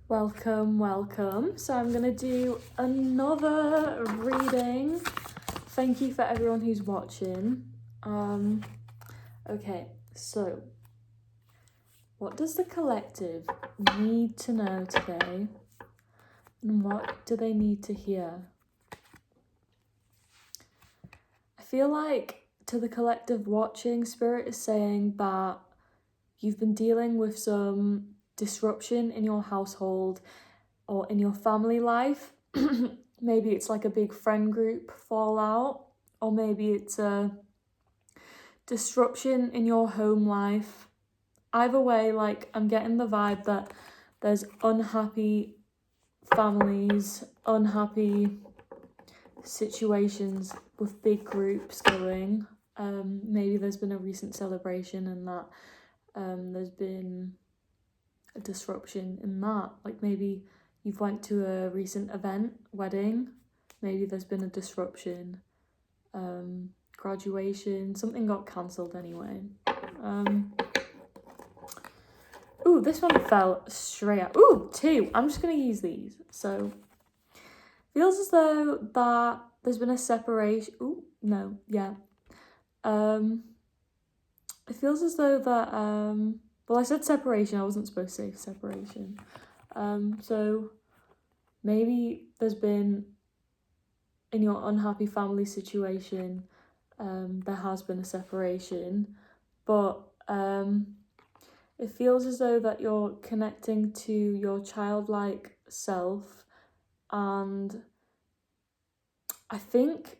Welcome. So I'm gonna do another reading. Thank you for everyone who's watching. Okay, so what does the collective need to know today? And what do they need to hear? I feel like to the collective watching, Spirit is saying that you've been dealing with some disruption in your household or in your family life. Maybe it's like a big friend group fallout, or maybe it's a disruption in your home life. Either way, like, I'm getting the vibe that there's unhappy families, unhappy situations with big groups going. Maybe there's been a recent celebration and that there's been a disruption in that. Like, maybe you've went to a recent event, wedding, maybe there's been a disruption, graduation, something got cancelled anyway. Ooh, this one fell straight out. Ooh, 2. I'm just gonna use these. So feels as though that there's been a separation. Ooh, no, yeah. It feels as though that well, I said separation, I wasn't supposed to say separation. So maybe there's been, in your unhappy family situation, there has been a separation, but it feels as though that you're connecting to your childlike self, and I think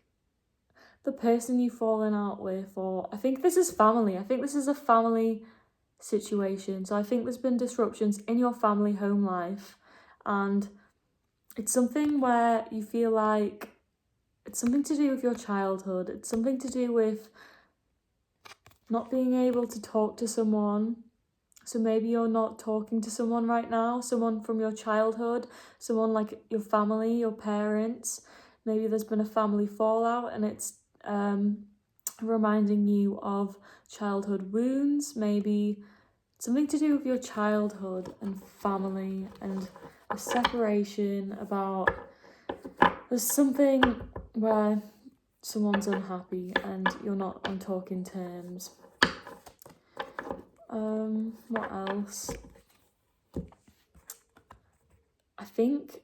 the person you've fallen out with, or I think this is family, I think this is a family situation, so I think there's been disruptions in your family home life, and it's something where you feel like it's something to do with your childhood. It's something to do with not being able to talk to someone. So maybe you're not talking to someone right now, someone from your childhood, someone like your family, your parents. Maybe there's been a family fallout and it's reminding you of childhood wounds. Maybe something to do with your childhood and family and a separation about... There's something where someone's unhappy and you're not on talking terms. What else? I think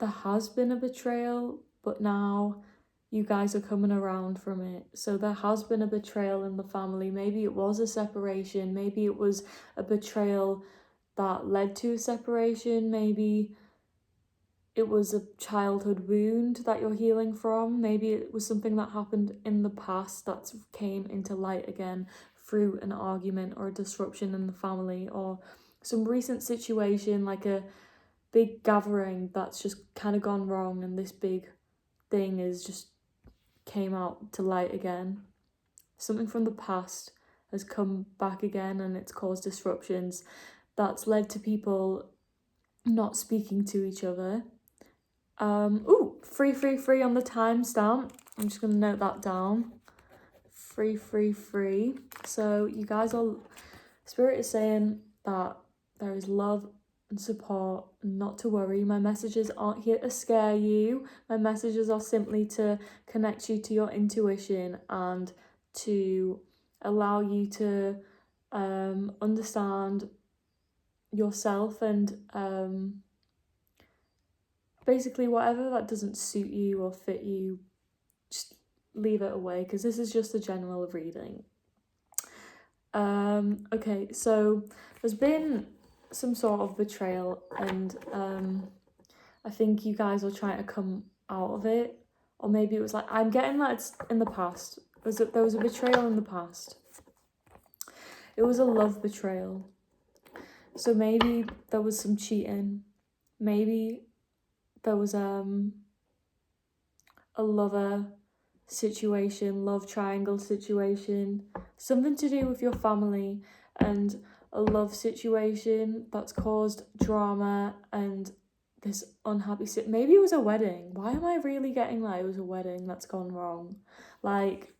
there has been a betrayal, but now you guys are coming around from it. So there has been a betrayal in the family. Maybe it was a separation. Maybe it was a betrayal that led to a separation. Maybe it was a childhood wound that you're healing from. Maybe it was something that happened in the past that came into light again through an argument or a disruption in the family, or some recent situation like a big gathering that's just kind of gone wrong, and this big thing is just came out to light again. Something from the past has come back again and it's caused disruptions that's led to people not speaking to each other. Free on the timestamp. I'm just gonna note that down. Free. So you guys are... Spirit is saying that there is love and support, and not to worry. My messages aren't here to scare you. My messages are simply to connect you to your intuition and to allow you to understand yourself, and basically whatever that doesn't suit you or fit you, just leave it away, because this is just a general reading. Okay, so there's been some sort of betrayal, and I think you guys are trying to come out of it, or maybe it was like, I'm getting that it's in the past. There was a betrayal in the past. It was a love betrayal. So maybe there was some cheating. Maybe there was a lover situation, love triangle situation, something to do with your family, and a love situation that's caused drama and this unhappy maybe it was a wedding. Why am I really getting that it was a wedding that's gone wrong? Like,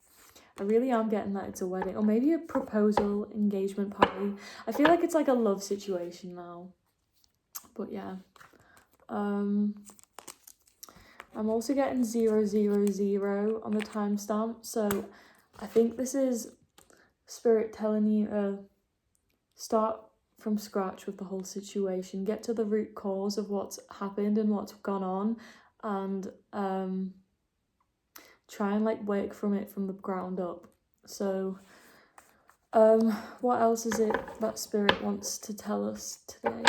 I really am getting that it's a wedding, or maybe a proposal, engagement party. I feel like it's like a love situation now. But yeah. I'm also getting 000 on the timestamp. So I think this is Spirit telling you to start from scratch with the whole situation. Get to the root cause of what's happened and what's gone on. And try and like work from it from the ground up. So what else is it that Spirit wants to tell us today?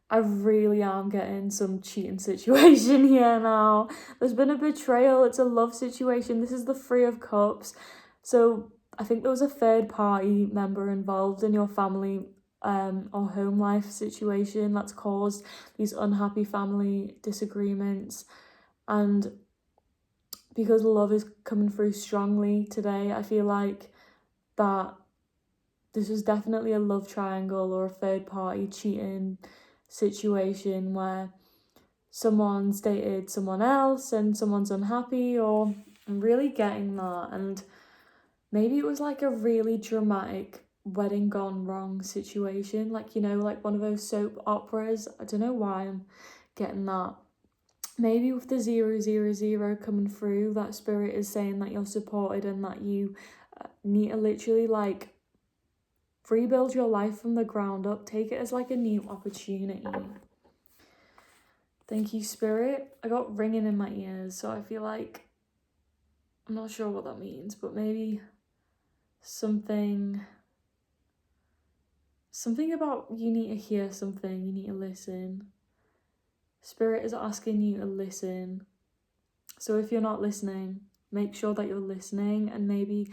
I really am getting some cheating situation here now. There's been a betrayal. It's a love situation. This is the Three of Cups. So I think there was a third party member involved in your family or home life situation that's caused these unhappy family disagreements. And because love is coming through strongly today, I feel like that this is definitely a love triangle or a third party cheating situation where someone's dated someone else and someone's unhappy, or I'm really getting that. And maybe it was like a really dramatic wedding gone wrong situation, like, you know, like one of those soap operas. I don't know why I'm getting that. Maybe with the 000 coming through, that Spirit is saying that you're supported and that you need to literally like rebuild your life from the ground up. Take it as like a new opportunity. Thank you, Spirit. I got ringing in my ears, so I feel like I'm not sure what that means, but maybe something about you need to hear something, you need to listen. Spirit is asking you to listen. So if you're not listening, make sure that you're listening and maybe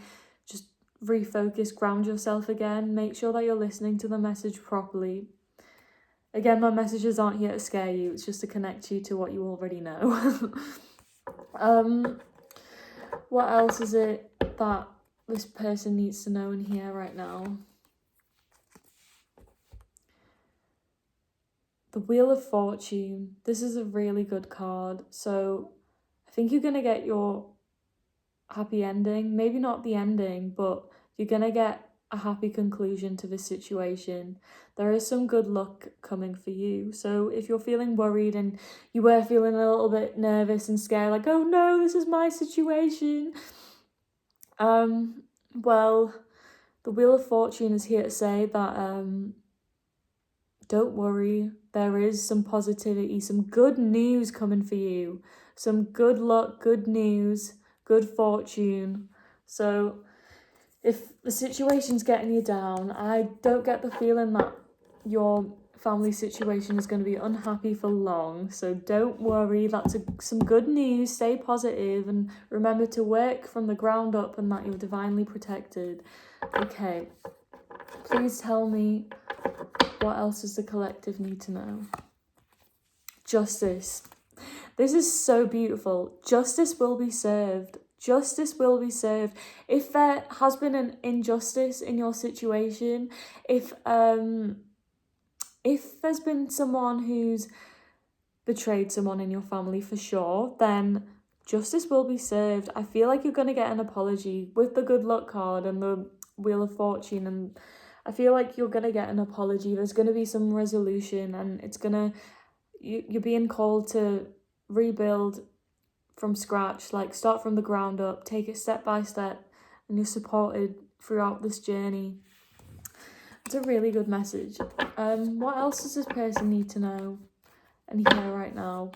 just refocus, ground yourself again. Make sure that you're listening to the message properly. Again, my messages aren't here to scare you. It's just to connect you to what you already know. What else is it that this person needs to know and hear right now? The Wheel of Fortune. This is a really good card. So I think you're going to get your happy ending. Maybe not the ending, but you're going to get a happy conclusion to this situation. There is some good luck coming for you. So if you're feeling worried and you were feeling a little bit nervous and scared, like, oh no, this is my situation. Well, the Wheel of Fortune is here to say that don't worry, there is some positivity, some good news coming for you, some good luck, good news, good fortune. So if the situation's getting you down, I don't get the feeling that your family situation is going to be unhappy for long. So don't worry, that's some good news. Stay positive and remember to work from the ground up and that you're divinely protected. Okay, please tell me, what else does the collective need to know? Justice. This is so beautiful. Justice will be served. Justice will be served. If there has been an injustice in your situation, if there's been someone who's betrayed someone in your family for sure, then justice will be served. I feel like you're going to get an apology with the good luck card and the Wheel of Fortune, and I feel like you're going to get an apology. There's going to be some resolution, and it's going to, you're being called to rebuild from scratch, like start from the ground up, take it step by step, and you're supported throughout this journey. It's a really good message. What else does this person need to know and hear right now?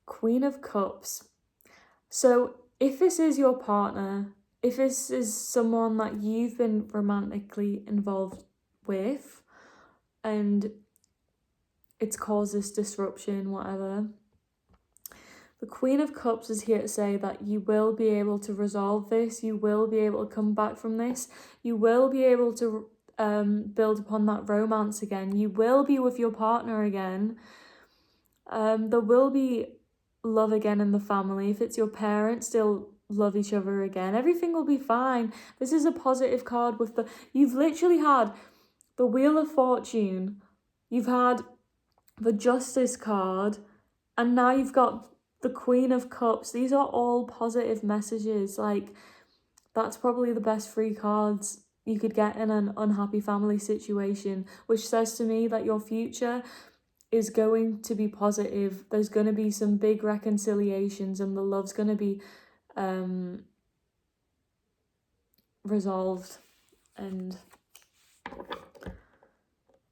Queen of Cups. So if this is your partner, if this is someone that you've been romantically involved with and it's caused this disruption, whatever, the Queen of Cups is here to say that you will be able to resolve this, you will be able to come back from this, you will be able to build upon that romance again, you will be with your partner again. There will be love again in the family. If it's your parents, they'll love each other again. Everything will be fine. This is a positive card with you've literally had the Wheel of Fortune, you've had the Justice card, and now you've got the Queen of Cups. These are all positive messages. Like, that's probably the best 3 cards you could get in an unhappy family situation, which says to me that your future is going to be positive. There's going to be some big reconciliations, and the love's going to be resolved. And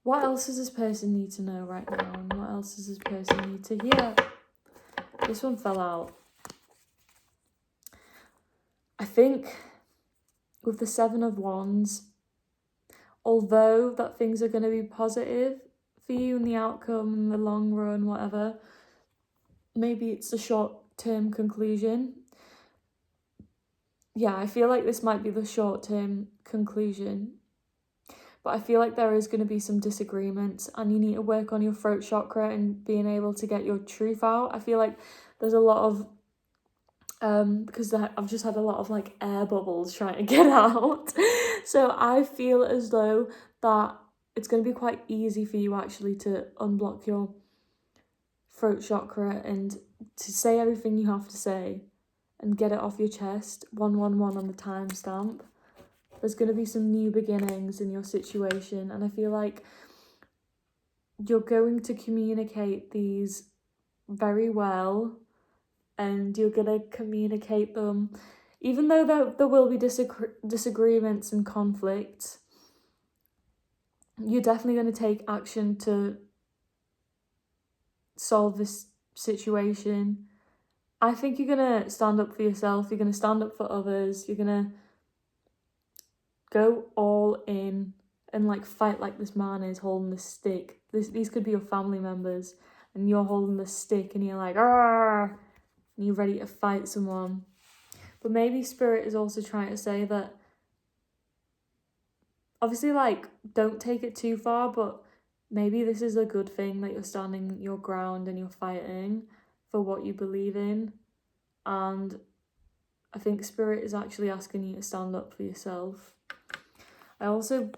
what else does this person need to know right now? And what else does this person need to hear? This one fell out. I think with the 7 of Wands, although that things are going to be positive for you in the outcome, in the long run, whatever, maybe it's a short-term conclusion. Yeah, I feel like this might be the short-term conclusion. But I feel like there is going to be some disagreements, and you need to work on your throat chakra and being able to get your truth out. I feel like there's a lot of, because I've just had a lot of like air bubbles trying to get out. So I feel as though that it's going to be quite easy for you actually to unblock your throat chakra and to say everything you have to say and get it off your chest. 111 on the timestamp. There's going to be some new beginnings in your situation, and I feel like you're going to communicate these very well, and you're going to communicate them, even though there will be disagreements and conflicts. You're definitely going to take action to solve this situation. I think you're going to stand up for yourself, you're going to stand up for others, you're going to go all in and like fight like this man is holding the stick. These could be your family members, and you're holding the stick and you're like, "Arr!" and you're ready to fight someone. But maybe Spirit is also trying to say that, obviously, like, don't take it too far, but maybe this is a good thing that you're standing your ground and you're fighting for what you believe in. And I think Spirit is actually asking you to stand up for yourself. I also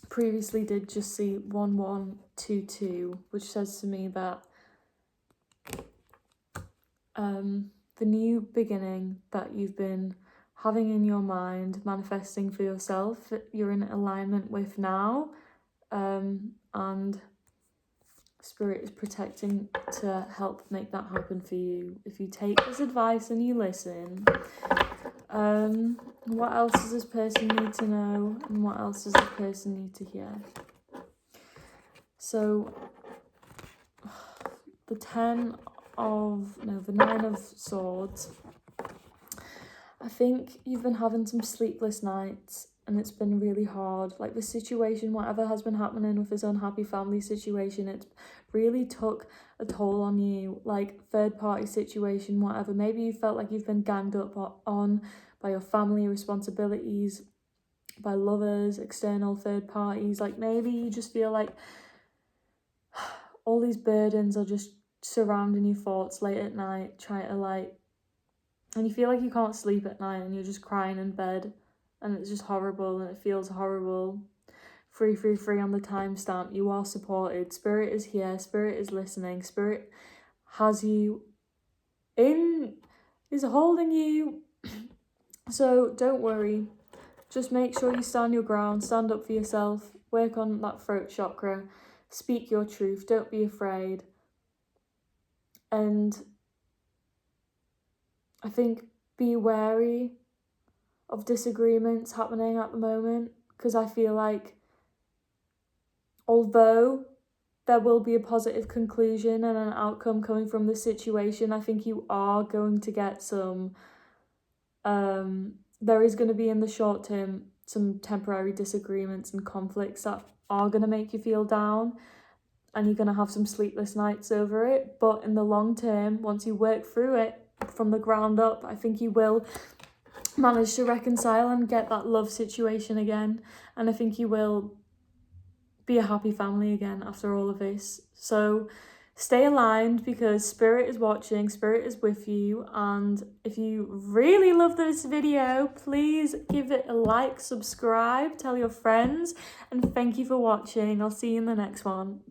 previously did just see 1122, which says to me that the new beginning that you've been having in your mind, manifesting for yourself, that you're in alignment with now, and Spirit is protecting to help make that happen for you if you take this advice and you listen. What else does this person need to know, and what else does this person need to hear? So the 9 of Swords. I think you've been having some sleepless nights, and it's been really hard. Like, the situation, whatever has been happening with this unhappy family situation, it's really took a toll on you. Like, third party situation, whatever. Maybe you felt like you've been ganged up on by your family responsibilities, by lovers, external third parties. Like, maybe you just feel like all these burdens are just surrounding your thoughts late at night, trying to like, and you feel like you can't sleep at night and you're just crying in bed, and it's just horrible and it feels horrible. 333 on the timestamp. You are supported. Spirit is here. Spirit is listening. Spirit has you is holding you. So don't worry. Just make sure you stand your ground. Stand up for yourself. Work on that throat chakra. Speak your truth. Don't be afraid. And I think be wary of disagreements happening at the moment, because I feel like although there will be a positive conclusion and an outcome coming from the situation, I think you are going to get some, there is going to be in the short term some temporary disagreements and conflicts that are going to make you feel down, and you're going to have some sleepless nights over it. But in the long term, once you work through it from the ground up, I think you will manage to reconcile and get that love situation again. And I think you will be a happy family again after all of this. So stay aligned, because Spirit is watching, Spirit is with you. And if you really love this video, please give it a like, subscribe, tell your friends, and thank you for watching. I'll see you in the next one.